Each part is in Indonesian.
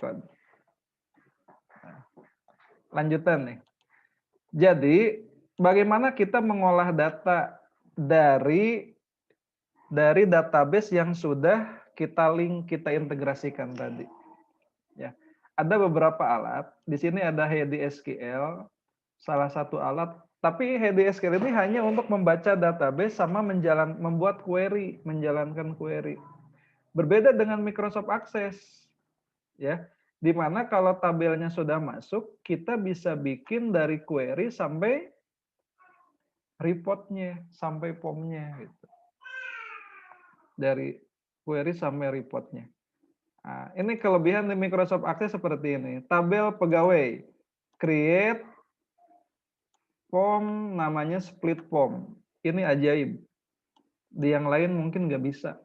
code. Nah, lanjutan nih. Jadi, bagaimana kita mengolah data dari database yang sudah kita link, kita integrasikan tadi. Ya. Ada beberapa alat. Di sini ada HDSQL, salah satu alat. Tapi HDSQL ini hanya untuk membaca database sama membuat query, menjalankan query. Berbeda dengan Microsoft Access, ya, di mana kalau tabelnya sudah masuk, kita bisa bikin dari query sampai reportnya, sampai formnya, gitu. Dari query sampai reportnya. Nah, ini kelebihan di Microsoft Access seperti ini. Tabel pegawai, create form, namanya split form. Ini ajaib. Di yang lain mungkin nggak bisa.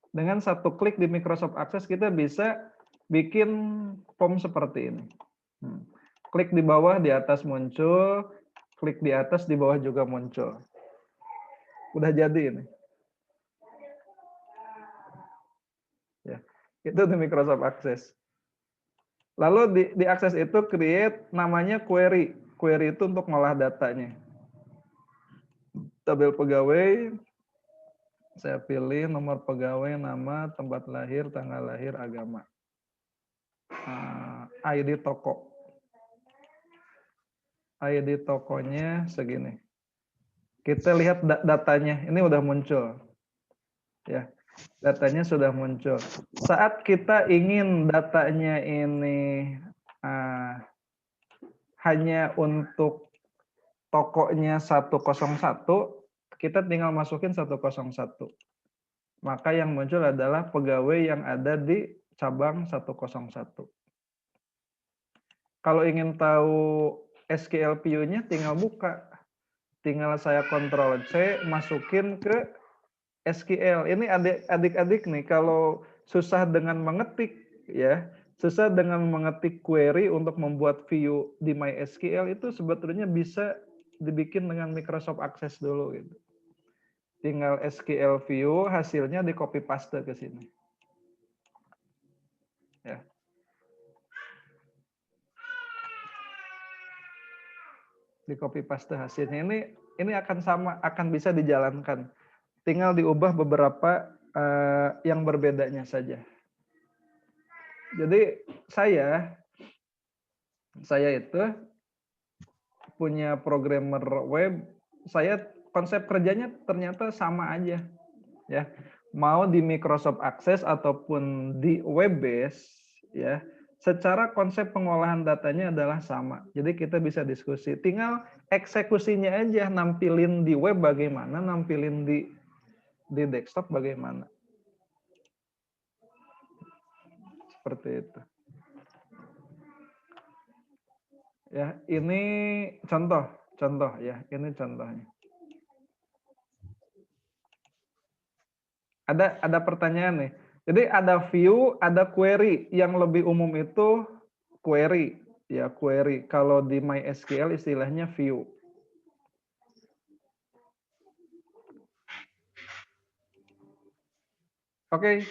Dengan satu klik di Microsoft Access kita bisa bikin form seperti ini. Klik di bawah, di atas muncul. Klik di atas, di bawah juga muncul. Udah jadi ini. Ya, itu di Microsoft Access. Lalu di Access itu create namanya query. Query itu untuk ngolah datanya. Tabel pegawai, saya pilih nomor pegawai, nama, tempat lahir, tanggal lahir, agama. ID toko. ID tokonya segini. Kita lihat datanya, ini udah muncul. Ya, datanya sudah muncul. Saat kita ingin datanya ini hanya untuk tokonya 101, kita tinggal masukin 101. Maka yang muncul adalah pegawai yang ada di cabang 101. Kalau ingin tahu SQL view-nya tinggal buka. Tinggal saya Ctrl C, masukin ke SQL. Ini adik-adik nih, kalau susah dengan mengetik, ya, susah dengan mengetik query untuk membuat view di MySQL, itu sebetulnya bisa dibikin dengan Microsoft Access dulu, gitu. Tinggal SQL view, hasilnya di copy paste ke sini. Ya. Di copy paste hasilnya ini akan bisa dijalankan. Tinggal diubah beberapa yang berbedanya saja. Jadi saya itu punya programmer web, saya konsep kerjanya ternyata sama aja, ya. Mau di Microsoft Access ataupun di web base, ya. Secara konsep pengolahan datanya adalah sama. Jadi kita bisa diskusi. Tinggal eksekusinya aja, nampilin di web bagaimana, nampilin di desktop bagaimana. Seperti itu. Ya, ini contoh ya, ini contohnya. Ada pertanyaan nih. Jadi ada view, ada query. Yang lebih umum itu query, ya, query. Kalau di MySQL istilahnya view. Oke,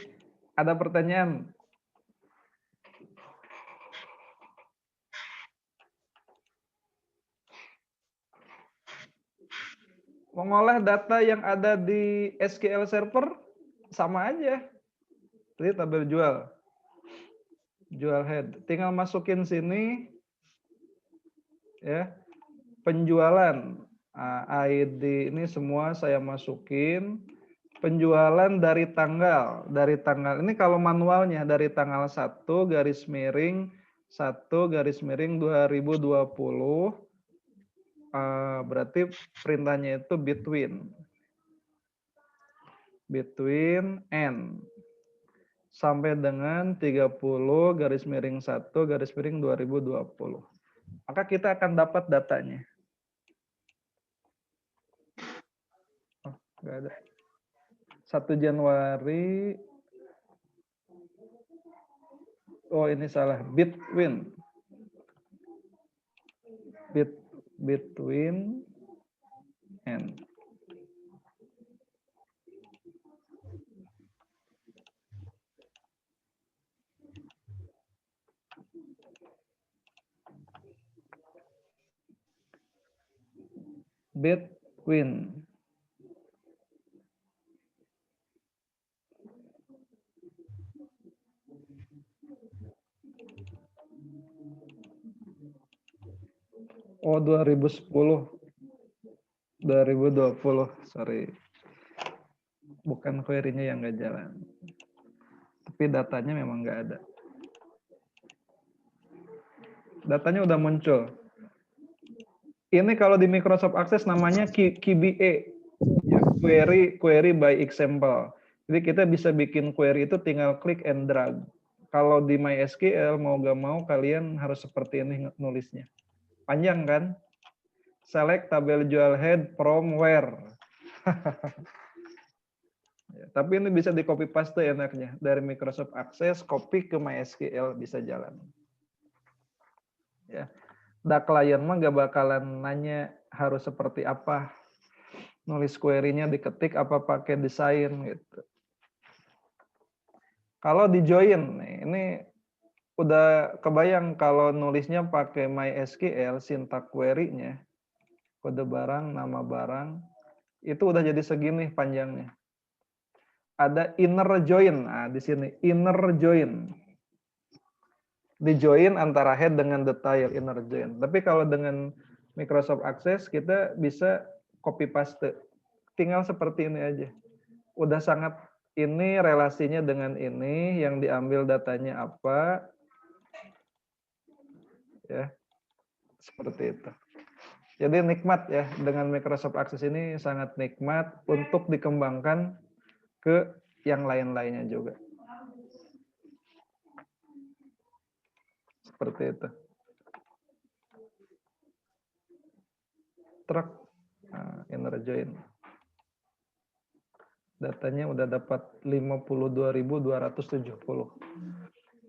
ada pertanyaan. Mengolah data yang ada di SQL Server sama aja. Jadi tabel jual head. Tinggal masukin sini, ya, penjualan. ID ini semua saya masukin. Penjualan dari tanggal ini kalau manualnya dari tanggal 1 garis miring 2020, berarti perintahnya itu between n sampai dengan 30 garis miring 1 garis miring 2020. Maka kita akan dapat datanya. Enggak ada. 1 Januari. Oh, ini salah. Between and. between. Oh, 2010. 2020, sorry. Bukan query-nya yang nggak jalan. Tapi datanya memang nggak ada. Datanya udah muncul. Ini kalau di Microsoft Access namanya QBE. Ya, query by example. Jadi kita bisa bikin query itu tinggal klik and drag. Kalau di MySQL mau gak mau kalian harus seperti ini nulisnya. Panjang kan? Select tabel jual head from where. Ya, tapi ini bisa di copy paste enaknya. Dari Microsoft Access, copy ke MySQL bisa jalan. Ya. Da klien mah gak bakalan nanya harus seperti apa. Nulis query-nya diketik apa pakai desain gitu. Kalau di join, ini udah kebayang kalau nulisnya pakai MySQL, sintak query-nya, kode barang, nama barang, itu udah jadi segini panjangnya. Ada inner join, nah di sini inner join. Di join antara head dengan detail, inner join. Tapi kalau dengan Microsoft Access kita bisa copy paste. Tinggal seperti ini aja. Udah sangat, ini relasinya dengan ini, yang diambil datanya apa, ya seperti itu. Jadi nikmat ya, dengan Microsoft Access ini sangat nikmat untuk dikembangkan ke yang lain-lainnya juga. Seperti itu. Truk, nah, inner join. Datanya udah dapat 52.270.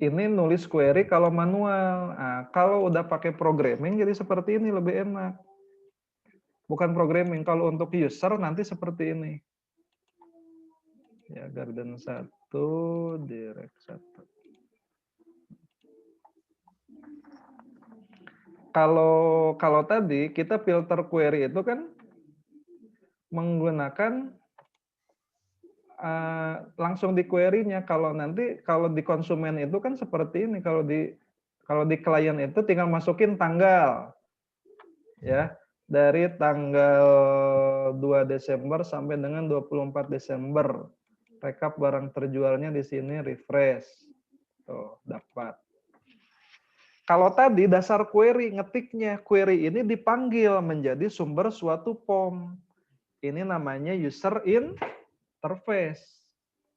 Ini nulis query kalau manual. Nah, kalau udah pakai programming jadi seperti ini lebih enak. Bukan programming, kalau untuk user nanti seperti ini. Ya, garden 1, direct 1. Kalau tadi kita filter query itu kan menggunakan langsung di query-nya. Kalau di konsumen itu kan seperti ini. Kalau di klien itu tinggal masukin tanggal, ya, dari tanggal 2 Desember sampai dengan 24 Desember. Rekap barang terjualnya di sini, refresh, tuh dapat. Kalau tadi dasar query, ngetiknya query ini dipanggil menjadi sumber suatu form. Ini namanya user interface.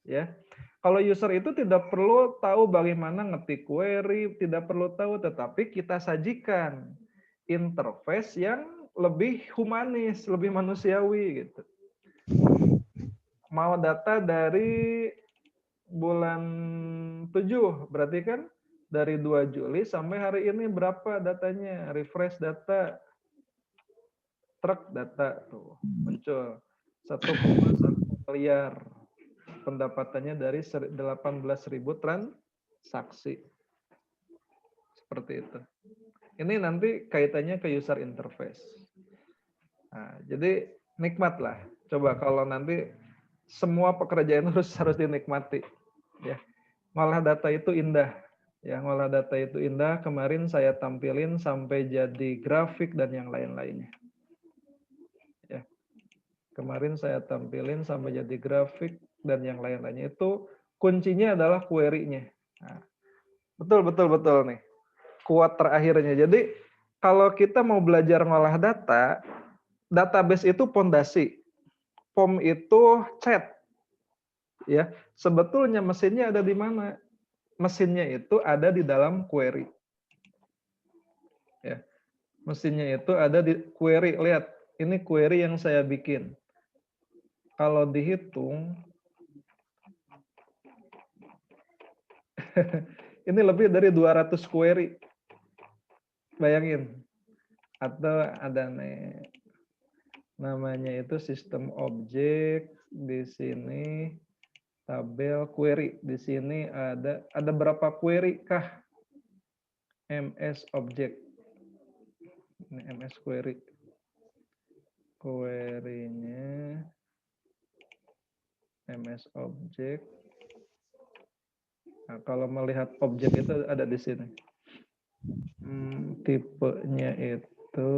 Ya, kalau user itu tidak perlu tahu bagaimana ngetik query, tidak perlu tahu, tetapi kita sajikan interface yang lebih humanis, lebih manusiawi gitu. Mau data dari bulan 7, berarti kan dari 2 Juli sampai hari ini berapa datanya? Refresh data, truk data tuh muncul 1,1 miliar. Pendapatannya dari 18.000 transaksi. Seperti itu. Ini nanti kaitannya ke user interface. Nah, jadi nikmat lah. Coba kalau nanti semua pekerjaan harus dinikmati. Ya, ngolah data itu indah. Ya, ngolah data itu indah. Kemarin saya tampilin sampai jadi grafik dan yang lain-lainnya. Ya, kemarin saya tampilin sampai jadi grafik dan yang lain-lainnya. Itu kuncinya adalah query-nya. Nah, betul nih. Kuat terakhirnya. Jadi kalau kita mau belajar ngolah data, database itu pondasi. POM itu chat. Ya, sebetulnya mesinnya ada di mana? Mesinnya itu ada di dalam query. Ya, mesinnya itu ada di query. Lihat, ini query yang saya bikin. Kalau dihitung, ini lebih dari 200 query. Bayangin. Atau ada nih, namanya itu sistem objek, di sini tabel query. Di sini ada berapa query kah? MS object. Ini MS query. query-nya MS object. Nah, kalau melihat objek itu ada di sini. Tipenya itu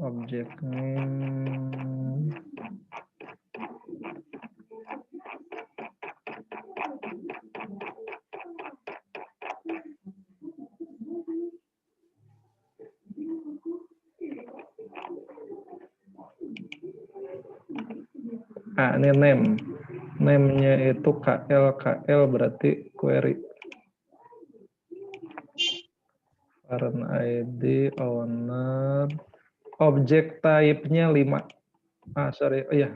object name. Nah, ini name. Name-nya itu KL berarti query. Parent ID, owner, object type-nya 5.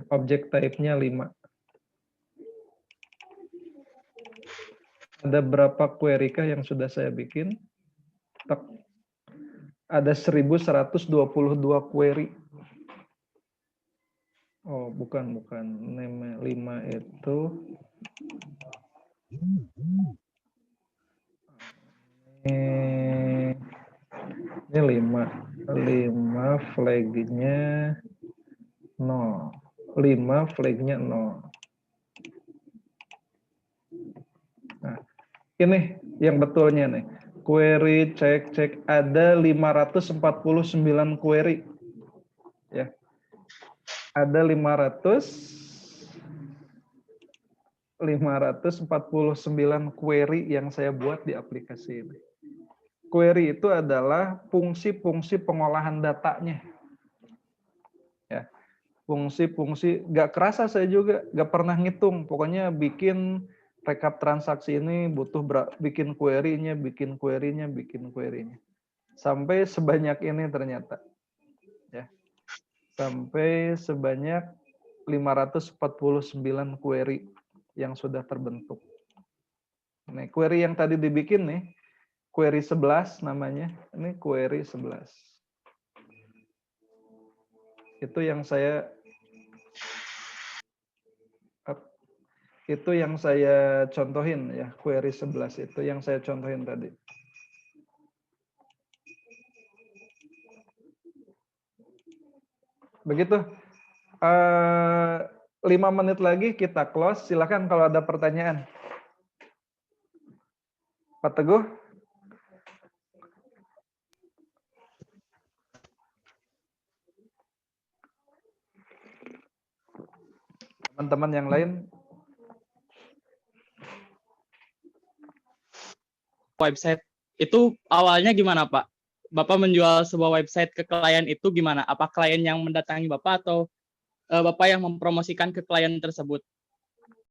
Object type-nya 5. Ada berapa query kah yang sudah saya bikin? Ada 1122 query. Oh, bukan. Name 5 itu ini 5 flag-nya 0. 5 flag-nya 0. Nah, ini yang betulnya nih. Query cek ada 549 query. Ya. Ada 549 query yang saya buat di aplikasi ini. Query itu adalah fungsi-fungsi pengolahan datanya. Ya. Fungsi-fungsi, gak kerasa saya juga, gak pernah ngitung. Pokoknya bikin rekap transaksi ini butuh bikin query-nya. Sampai sebanyak ini ternyata. Ya. Sampai sebanyak 549 query yang sudah terbentuk. Nah, query yang tadi dibikin nih, query 11 namanya. Ini query 11. Itu yang saya contohin ya, query 11 itu yang saya contohin tadi. Begitu. 5 menit lagi kita close. Silakan kalau ada pertanyaan. Pak Teguh. Teman-teman yang lain. Website itu awalnya gimana, Pak? Bapak menjual sebuah website ke klien itu gimana? Apa klien yang mendatangi Bapak atau Bapak yang mempromosikan ke klien tersebut?